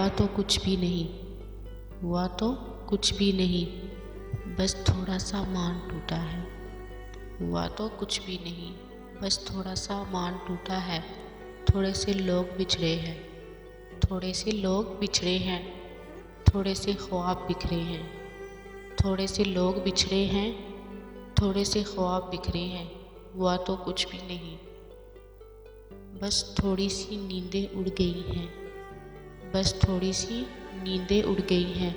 हुआ तो कुछ भी नहीं, हुआ तो कुछ भी नहीं, बस थोड़ा सा मान टूटा है। हुआ तो कुछ भी नहीं, बस थोड़ा सा मान टूटा है। थोड़े से लोग बिछड़े हैं, थोड़े से लोग बिछड़े हैं, थोड़े से ख्वाब बिखरे हैं। थोड़े से लोग बिछड़े हैं, थोड़े से ख्वाब बिखरे हैं। हुआ तो कुछ भी नहीं, बस थोड़ी सी नींदें उड़ गई हैं, बस थोड़ी सी नींदें उड़ गई हैं,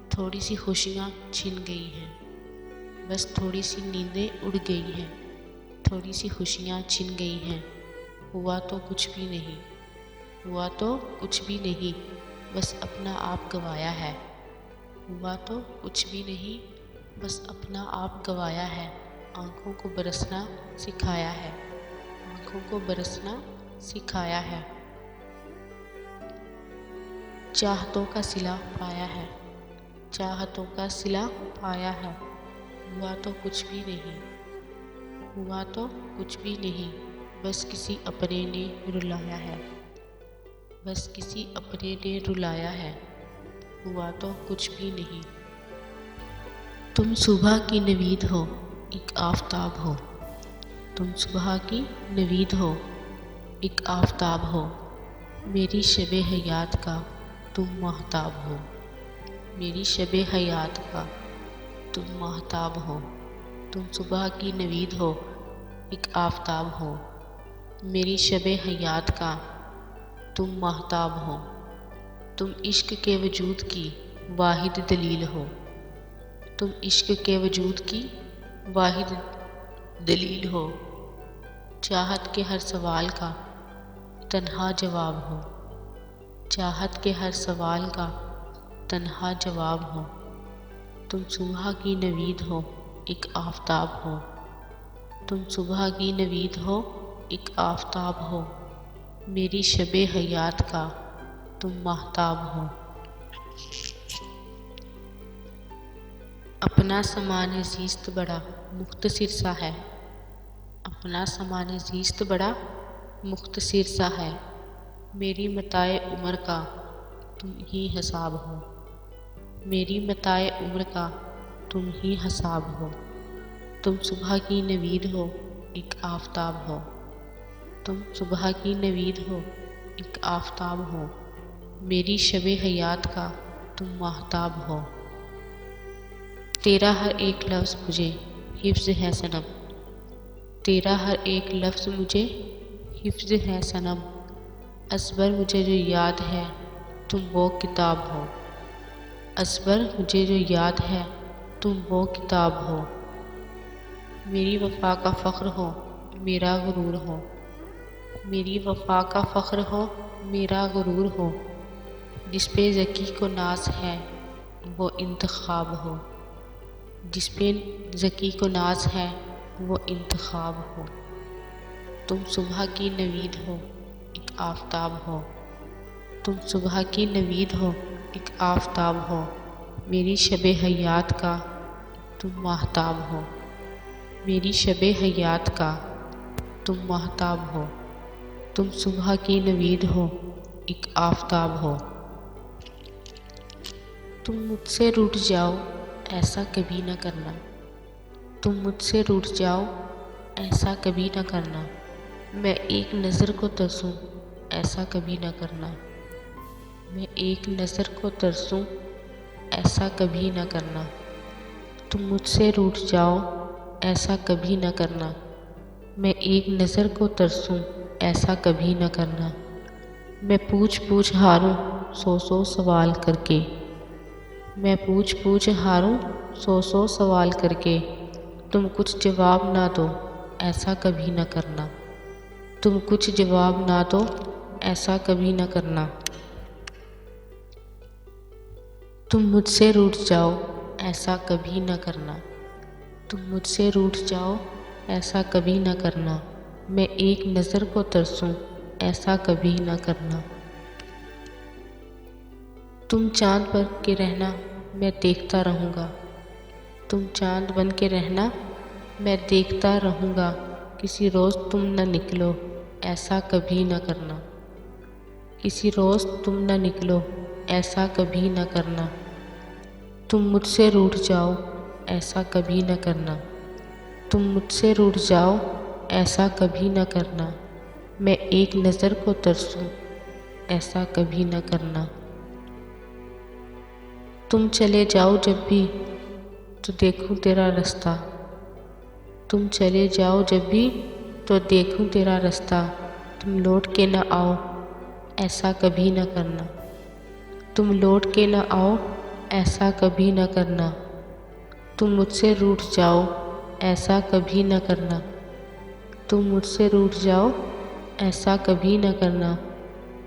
थोड़ी सी खुशियाँ छिन गई हैं। बस थोड़ी सी नींदें उड़ गई हैं, थोड़ी सी खुशियाँ छिन गई हैं। हुआ तो कुछ भी नहीं, हुआ तो कुछ भी नहीं, बस अपना आप गवाया है। हुआ तो कुछ भी नहीं, बस अपना आप गवाया है। आँखों को बरसना सिखाया है, आँखों को बरसना सिखाया है। चाहतों का सिला पाया है, चाहतों का सिला पाया है। हुआ तो कुछ भी नहीं, हुआ तो कुछ भी नहीं, बस किसी अपने ने रुलाया है, बस किसी अपने ने रुलाया है। हुआ तो कुछ भी नहीं। तुम सुबह की नवीद हो, एक आफताब हो। तुम सुबह की नवीद हो, एक आफताब हो। मेरी शबे हयात का तुम महताब हो, मेरी शबे हयात का तुम महताब हो। तुम सुबह की नवीद हो, एक आफताब हो। मेरी शबे हयात का तुम महताब हो। तुम इश्क के वजूद की वाहिद दलील हो, तुम इश्क के वजूद की वाहिद दलील हो। चाहत के हर सवाल का तन्हा जवाब हो, चाहत के हर सवाल का तन्हा जवाब हो। तुम सुबह की नवीद हो, एक आफताब हो। तुम सुबह की नवीद हो, एक आफताब हो। मेरी शबे हयात का तुम महताब हो। अपना सामान ज़ीस्त बड़ा मुख्तसिर सा है, अपना सामान ज़ीस्त बड़ा मुख्तसिर सा है। मेरी मताए उम्र का तुम ही हिसाब हो, मेरी मताए उम्र का तुम ही हिसाब हो। तुम सुबह की नवीद हो, एक आफताब हो। तुम सुबह की नवीद हो, एक आफताब हो। मेरी शबे हयात का तुम महताब हो। तेरा हर एक लफ्ज़ मुझे हिफ्ज़ है सनम, तेरा हर एक लफ्ज़ मुझे हिफ्ज़ है सनम। असबर मुझे जो याद है तुम वो किताब हो, असबर मुझे जो याद है तुम वो किताब हो। मेरी वफ़ा का फ़ख्र हो, मेरा गुरूर हो, मेरी वफ़ा का फ़ख्र हो, मेरा गुरूर हो। जिस पे ज़की को नाज है वो इंतखाब हो, जिस पे ज़की को नाज है वो इंतखाब हो। तुम सुबह की नवीद हो, एक आफताब हो। तुम सुबह की नवीद हो, एक आफताब हो। मेरी शबे हयात का तुम महताब हो, मेरी शबे हयात का तुम महताब हो। तुम सुबह की नवीद हो, एक आफताब हो। तुम मुझसे रूठ जाओ ऐसा कभी न करना, तुम मुझसे रूठ जाओ ऐसा कभी न करना। मैं एक नज़र को तरसूं ऐसा कभी न करना, मैं एक नज़र को तरसूं ऐसा कभी न करना। तुम मुझसे रूठ जाओ ऐसा कभी न करना, मैं एक नज़र को तरसूं ऐसा कभी न करना। मैं पूछ पूछ हारूं सौ सौ सवाल करके, मैं पूछ पूछ हारूं सौ सौ सवाल करके। तुम कुछ जवाब ना दो ऐसा कभी न करना, तुम कुछ जवाब ना दो ऐसा कभी न करना। तुम मुझसे रूठ जाओ ऐसा कभी न करना, तुम मुझसे रूठ जाओ ऐसा कभी न करना। मैं एक नज़र को तरसूं ऐसा कभी न करना। तुम चाँद बन के रहना मैं देखता रहूँगा, तुम चाँद बन के रहना मैं देखता रहूँगा। किसी रोज़ तुम न निकलो ऐसा कभी न करना, किसी रोज़ तुम न निकलो ऐसा कभी न करना। तुम मुझसे रूठ जाओ, ऐसा कभी न करना। तुम मुझसे रूठ जाओ, ऐसा कभी न करना। मैं एक नज़र को तरसूं, ऐसा कभी न करना। तुम चले जाओ जब भी तो देखूं तेरा रास्ता। तुम चले जाओ जब भी तो देखूं तेरा रास्ता। तुम लौट के न आओ, ऐसा कभी न करना। तुम लौट के न आओ, ऐसा कभी न करना। तुम मुझसे रूठ जाओ, ऐसा कभी न करना। तुम मुझसे रूठ जाओ, ऐसा कभी न करना।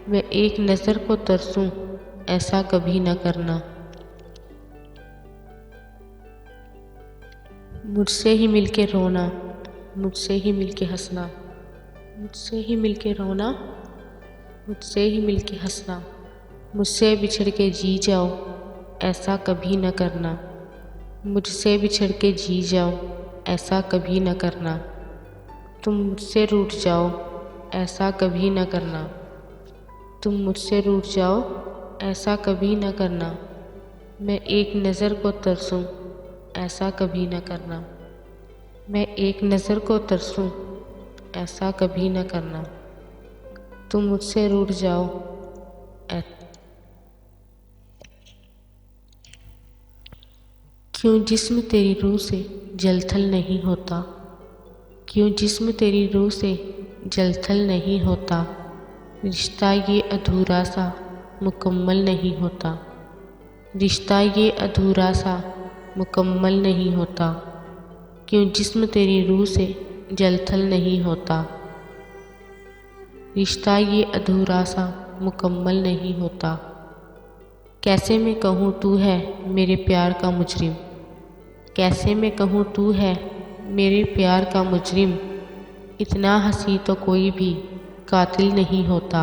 मैं एक नज़र को तरसूं, ऐसा कभी न करना। मुझसे ही मिलके रोना, मुझसे ही मिलके हंसना। मुझसे ही मिलके रोना, मुझसे ही मिलके हंसना। मुझसे बिछड़ के जी जाओ, ऐसा कभी न करना। मुझसे बिछड़ के जी जाओ, ऐसा कभी न करना। तुम मुझसे रूठ जाओ, ऐसा कभी न करना। तुम मुझसे रूठ जाओ, ऐसा कभी न करना। मैं एक नज़र को तरसूं, ऐसा कभी न करना। मैं एक नज़र को तरसूं, ऐसा कभी न करना। तुम मुझसे रूठ जाओ, क्यों जिस्म तेरी रूह से जलथल नहीं होता। क्यों जिस्म तेरी रूह से जलथल नहीं होता। रिश्ता ये अधूरा सा मुकम्मल नहीं होता। रिश्ता ये अधूरा सा मुकम्मल नहीं होता। क्यों जिस्म तेरी रूह से जलथल नहीं होता। रिश्ता ये अधूरा सा मुकम्मल नहीं होता। कैसे मैं कहूँ तू है मेरे प्यार का मुजरिम। कैसे मैं कहूँ तू है मेरे प्यार का मुजरिम। इतना हंसी तो कोई भी कातिल नहीं होता।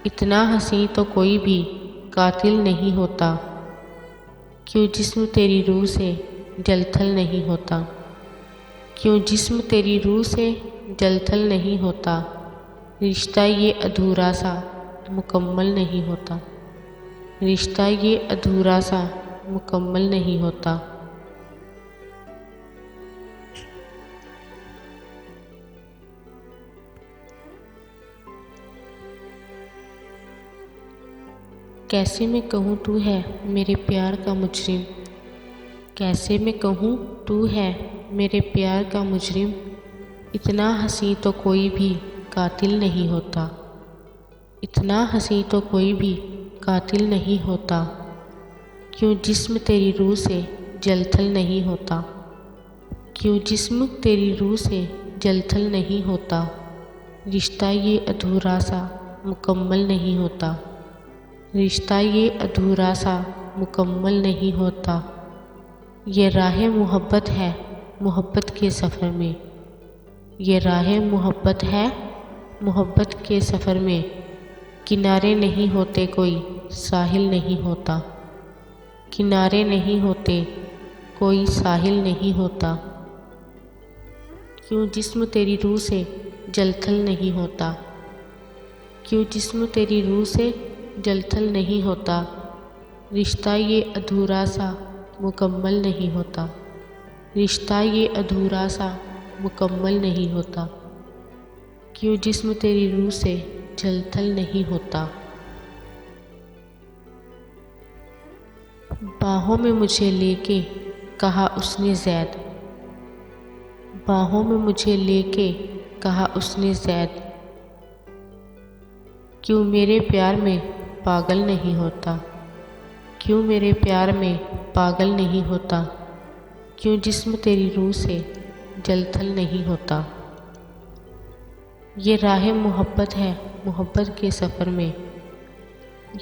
इतना हंसी तो कोई भी कातिल नहीं होता। क्यों जिस्म तेरी रूह से जलथल नहीं होता। क्यों जिस्म तेरी रूह से जलथल नहीं होता। रिश्ता ये अधूरा सा मुकम्मल नहीं होता। रिश्ता ये अधूरा सा मुकम्मल नहीं होता। कैसे मैं कहूँ तू है मेरे प्यार का मुजरिम। कैसे मैं कहूँ तू है मेरे प्यार का मुजरिम। इतना हंसी तो कोई भी कातिल नहीं होता। इतना हंसी तो कोई भी कातिल नहीं होता। क्यों जिस्म तेरी रूह से जलथल नहीं होता। क्यों जिस्म तेरी रूह से जलथल नहीं होता। रिश्ता ये अधूरा सा मुकम्मल नहीं होता। रिश्ता ये अधूरा सा मुकम्मल नहीं होता। ये राह मोहब्बत है मोहब्बत के सफ़र में। ये राह मोहब्बत है मोहब्बत के सफ़र में। किनारे नहीं होते कोई साहिल नहीं होता। किनारे नहीं होते कोई साहिल नहीं होता। क्यों जिस्म तेरी रूह से जलथल नहीं होता। क्यों जिस्म तेरी रूह से जलथल नहीं होता। रिश्ता ये अधूरा सा मुकम्मल नहीं होता। रिश्ता ये अधूरा सा मुकम्मल नहीं होता। क्यों जिस्म तेरी रूह से जलथल नहीं होता। बाहों में मुझे लेके कहा उसने ज़ैद। बाहों में मुझे लेके कहा उसने ज़ैद। क्यों मेरे प्यार में पागल नहीं होता। क्यों मेरे प्यार में पागल नहीं होता। क्यों जिस्म तेरी रूह से जलथल नहीं होता। ये राह मोहब्बत है मोहब्बत के सफ़र में।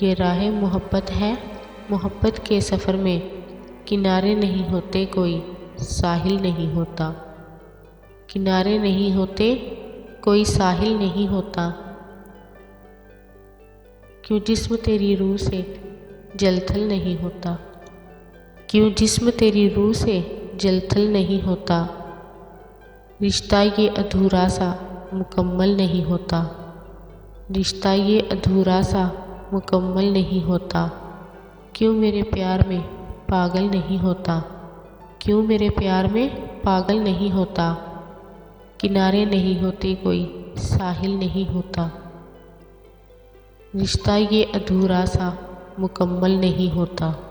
ये राह मोहब्बत है मोहब्बत के सफ़र में। किनारे नहीं होते कोई साहिल नहीं होता। किनारे नहीं होते कोई साहिल नहीं होता। क्यों जिस्म तेरी रूह से जलथल नहीं होता। क्यों जिस्म तेरी रूह से जलथल नहीं होता। रिश्ता ये अधूरा सा मुकम्मल नहीं होता। रिश्ता ये अधूरा सा मुकम्मल नहीं होता? क्यों मेरे प्यार में पागल नहीं होता? क्यों मेरे प्यार में पागल नहीं होता? किनारे नहीं होते, कोई साहिल नहीं होता। रिश्ता ये अधूरा सा मुकम्मल नहीं होता।